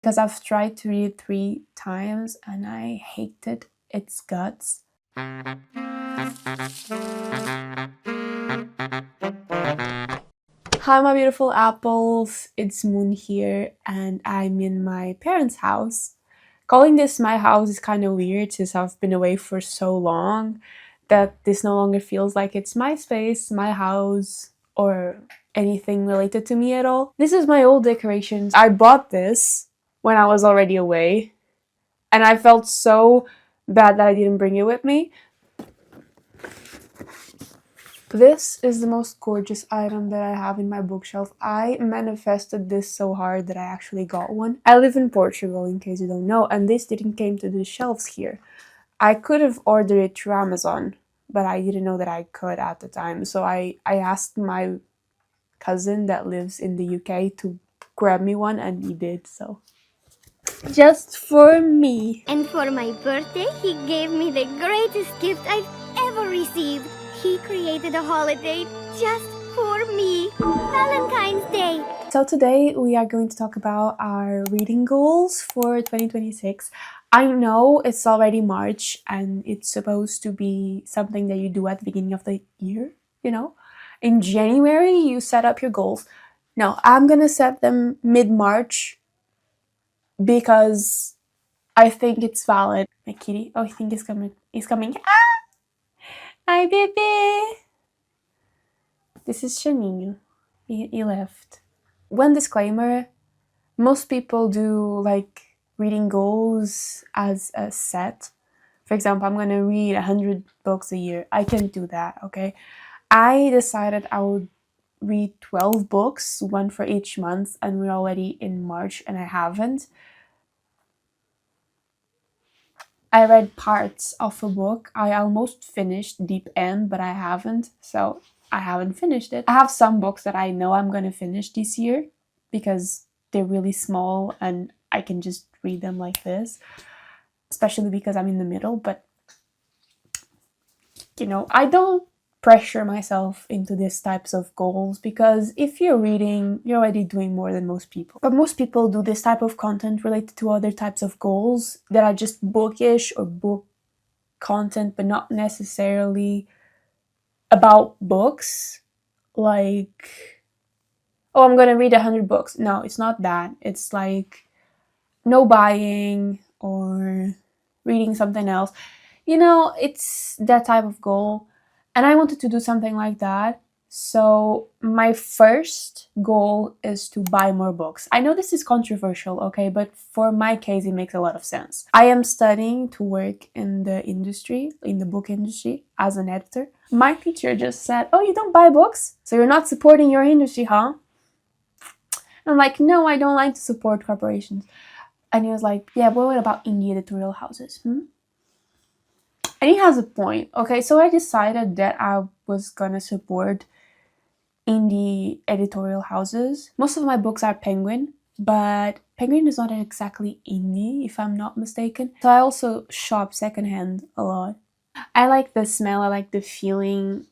because I've tried to read it 3 times and I hated its guts. Hi my beautiful apples, it's Moon here and I'm in my parents' house. Calling this my house is kind of weird since I've been away for so long that this no longer feels like it's my space, my house, or anything related to me at all. This is my old decorations. I bought this when I was already away and I felt so bad that I didn't bring it with me. This is the most gorgeous item that I have in my bookshelf. I manifested this so hard that I actually got one. I live in Portugal, in case you don't know, and this didn't came to the shelves here. I could have ordered it through Amazon, but I didn't know that I could at the time. So I asked my cousin that lives in the UK to grab me one, and he did, so. Just for me. And for my birthday, he gave me the greatest gift I've ever received. He created a holiday just for me. Valentine's Day. So today we are going to talk about our reading goals for 2026. I know it's already March and it's supposed to be something that you do at the beginning of the year, you know? In January, you set up your goals. No, I'm gonna set them mid-March because I think it's valid. My kitty, oh, I think he's coming. He's coming. Ah! Hi, baby! This is Shaninho. He left. One disclaimer, most people do like reading goals as a set. For example, I'm gonna read 100 books a year. I can't do that, okay? I decided I would read 12 books, one for each month, and we're already in March and I haven't. I read parts of a book. I almost finished Deep End, but I haven't, so I haven't finished it. I have some books that I know I'm gonna finish this year because they're really small and I can just read them like this, especially because I'm in the middle, but you know, I don't pressure myself into these types of goals because if you're reading, you're already doing more than most people. But most people do this type of content related to other types of goals that are just bookish or book content, but not necessarily about books. Like, oh, I'm gonna read 100 books. No, it's not that. It's like no buying or reading something else. You know, it's that type of goal. And I wanted to do something like that. So my first goal is to buy more books. I know this is controversial, okay, but for my case, it makes a lot of sense. I am studying to work in the industry, in the book industry, as an editor. My teacher just said, oh, you don't buy books? So you're not supporting your industry, huh? I'm like, no, I don't like to support corporations. And he was like, yeah, but what about indie editorial houses? And he has a point. Okay, so I decided that I was gonna support indie editorial houses. Most of my books are Penguin, but Penguin is not exactly indie, if I'm not mistaken. So I also shop secondhand a lot. I like the smell, I like the feeling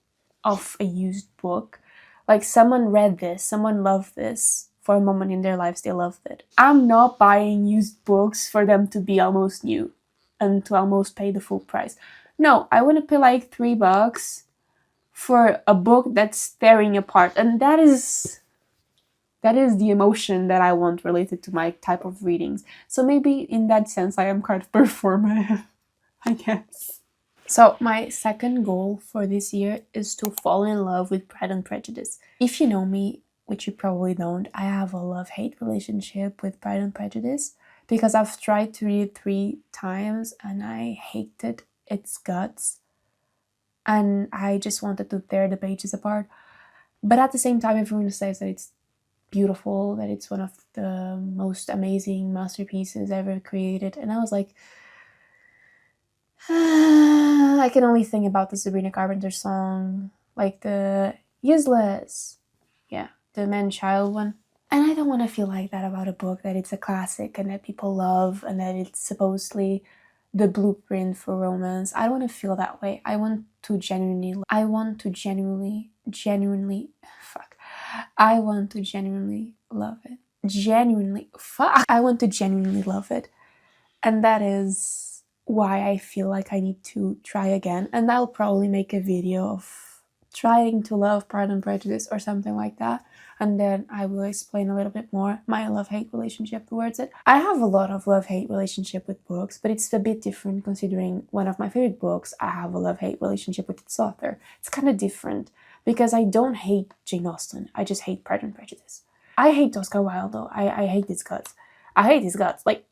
of a used book. Like someone read this, someone loved this. For a moment in their lives, they loved it. I'm not buying used books for them to be almost new and to almost pay the full price. No, I want to pay like $3 for a book that's tearing apart, and that is the emotion that I want related to my type of readings. So maybe in that sense, I am quite performative, I guess. So my second goal for this year is to fall in love with Pride and Prejudice. If you know me, which you probably don't, I have a love-hate relationship with Pride and Prejudice because I've tried to read it 3 times and I hated its guts and I just wanted to tear the pages apart. But at the same time, everyone says that it's beautiful, that it's one of the most amazing masterpieces ever created, and I was like, I can only think about the Sabrina Carpenter song, like the Useless, yeah, the man-child one. And I don't want to feel like that about a book, that it's a classic and that people love and that it's supposedly the blueprint for romance. I don't want to feel that way. I want to genuinely love it. genuinely, fuck, I want to genuinely love it. And that is why I feel like I need to try again. And I'll probably make a video of trying to love Pride and Prejudice or something like that. And then I will explain a little bit more my love-hate relationship towards it. I have a lot of love-hate relationship with books, but it's a bit different considering one of my favorite books, I have a love-hate relationship with its author. It's kind of different because I don't hate Jane Austen. I just hate Pride and Prejudice. I hate Oscar Wilde though. I hate his guts. I hate his guts. Like,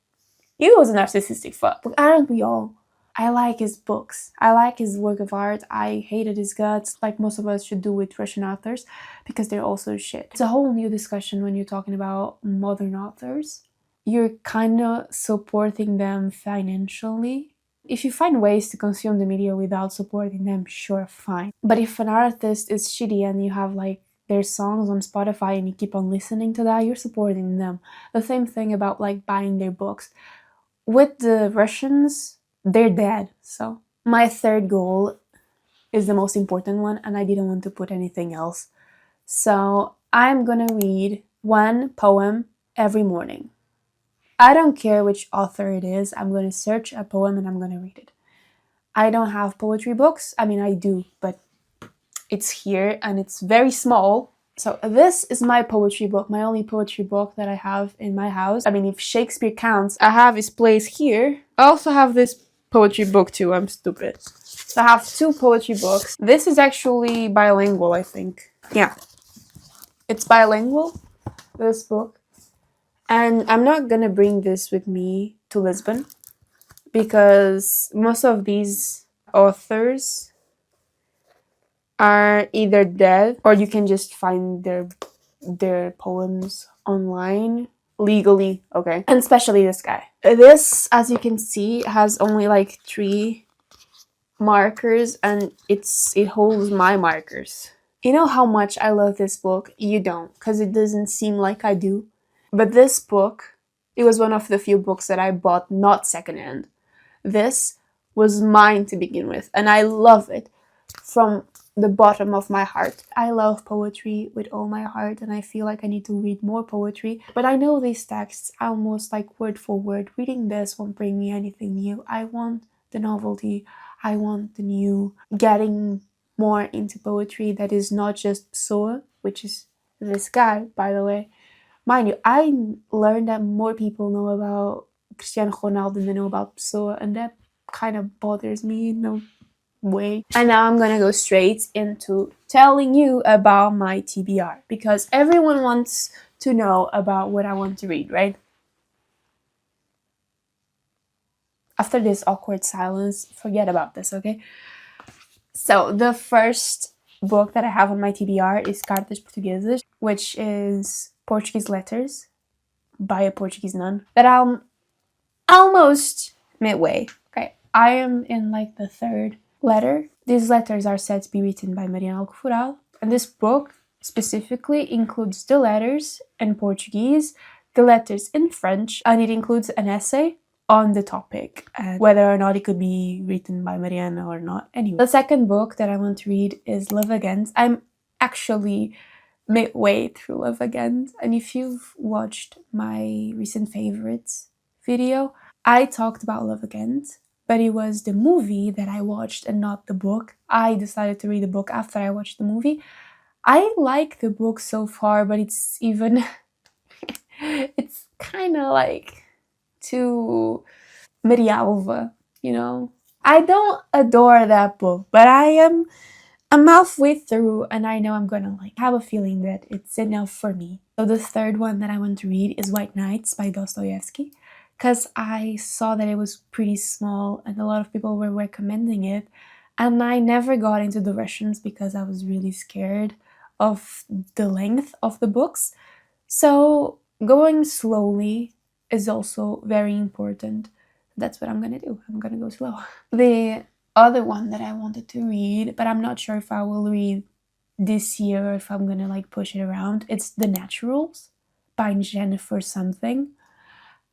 he was a narcissistic fuck. Like, aren't we all? I like his books. I like his work of art. I hated his guts, like most of us should do with Russian authors, because they're also shit. It's a whole new discussion when you're talking about modern authors. You're kind of supporting them financially. If you find ways to consume the media without supporting them, sure, fine. But if an artist is shitty and you have like their songs on Spotify and you keep on listening to that, you're supporting them. The same thing about like buying their books. With the Russians, they're dead. So my third goal is the most important one, and I didn't want to put anything else. So I'm gonna read one poem every morning. I don't care which author it is. I'm gonna search a poem and I'm gonna read it. I don't have poetry books. I mean, I do, but it's here and it's very small. So this is my poetry book, my only poetry book that I have in my house. I mean, if Shakespeare counts, I have his place here. I also have this poetry book too, I'm stupid. So I have two poetry books. This is actually bilingual, I think. Yeah. It's bilingual, this book. And I'm not gonna bring this with me to Lisbon because most of these authors are either dead or you can just find their poems online legally, okay? And especially this guy. This, as you can see, has only like 3 markers and it holds my markers. You know how much I love this book? You don't, because it doesn't seem like I do. But this book, it was one of the few books that I bought not secondhand. This was mine to begin with, and I love it from the bottom of my heart. I love poetry with all my heart, and I feel like I need to read more poetry. But I know these texts almost like word for word. Reading this won't bring me anything new. I want the novelty. I want the new. Getting more into poetry that is not just Pessoa, which is this guy, by the way. Mind you, I learned that more people know about Cristiano Ronaldo than they know about Pessoa, and that kind of bothers me in a way. And now I'm gonna go straight into telling you about my TBR, because everyone wants to know about what I want to read, right? After this awkward silence, forget about this, okay? So the first book that I have on my TBR is Cartas Portuguesas, which is Portuguese letters by a Portuguese nun that I'm almost midway. Okay, I am in like the 3rd letter. These letters are said to be written by Mariana Alcoforal, and this book specifically includes the letters in Portuguese, the letters in French, and it includes an essay on the topic and whether or not it could be written by Mariana or not. Anyway, the second book that I want to read is Love Again. I'm actually midway through Love Again, and if you've watched my recent favorites video, I talked about Love Again, but it was the movie that I watched and not the book. I decided to read the book after I watched the movie. I like the book so far, but it's even it's kind of like too Marialva, you know? I don't adore that book, but I'm halfway through and I know I'm gonna like have a feeling that it's enough for me. So the third one that I want to read is White Nights by Dostoevsky, because I saw that it was pretty small and a lot of people were recommending it, and I never got into the Russians because I was really scared of the length of the books. So going slowly is also very important. That's what I'm gonna do. I'm gonna go slow. The other one that I wanted to read, but I'm not sure if I will read this year or if I'm gonna like push it around, it's The Naturals by Jennifer something.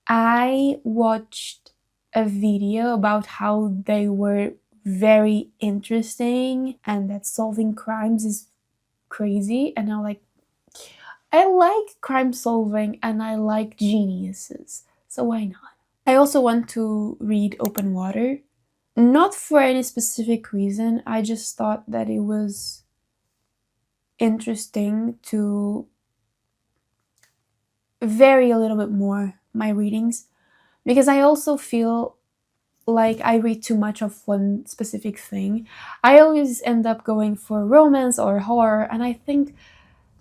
I watched a video about how they were very interesting and that solving crimes is crazy, and I like crime solving and I like geniuses, so why not? I also want to read Open Water. Not for any specific reason, I just thought that it was interesting to vary a little bit more my readings because I also feel like I read too much of one specific thing. I always end up going for romance or horror, and I think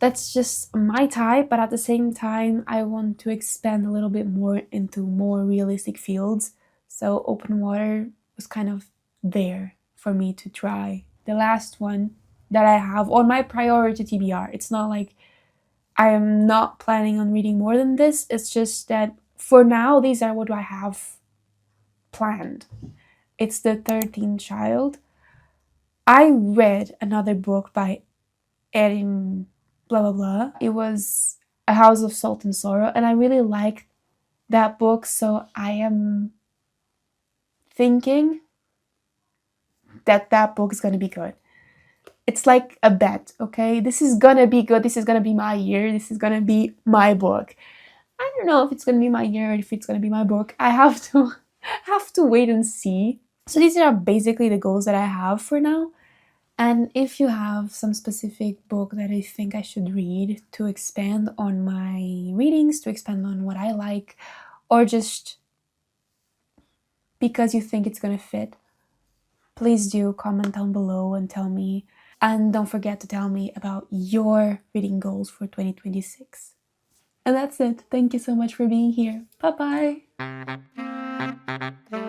that's just my type, but at the same time, I want to expand a little bit more into more realistic fields. So, Open Water was kind of there for me to try. The last one that I have on my priority TBR, it's not like I am not planning on reading more than this, it's just that for now, these are what I have planned. It's The 13th Child. I read another book by Erin blah blah blah. It was A House of Salt and Sorrow, and I really liked that book, so I am thinking that that book is gonna be good. It's like a bet, okay? This is gonna be good. This is gonna be my year. This is gonna be my book. I don't know if it's gonna be my year or if it's gonna be my book. I have to have to wait and see. So these are basically the goals that I have for now. And if you have some specific book that you think I should read to expand on my readings, to expand on what I like, or just because you think it's gonna fit, please do comment down below and tell me. And don't forget to tell me about your reading goals for 2026. And that's it. Thank you so much for being here. Bye bye.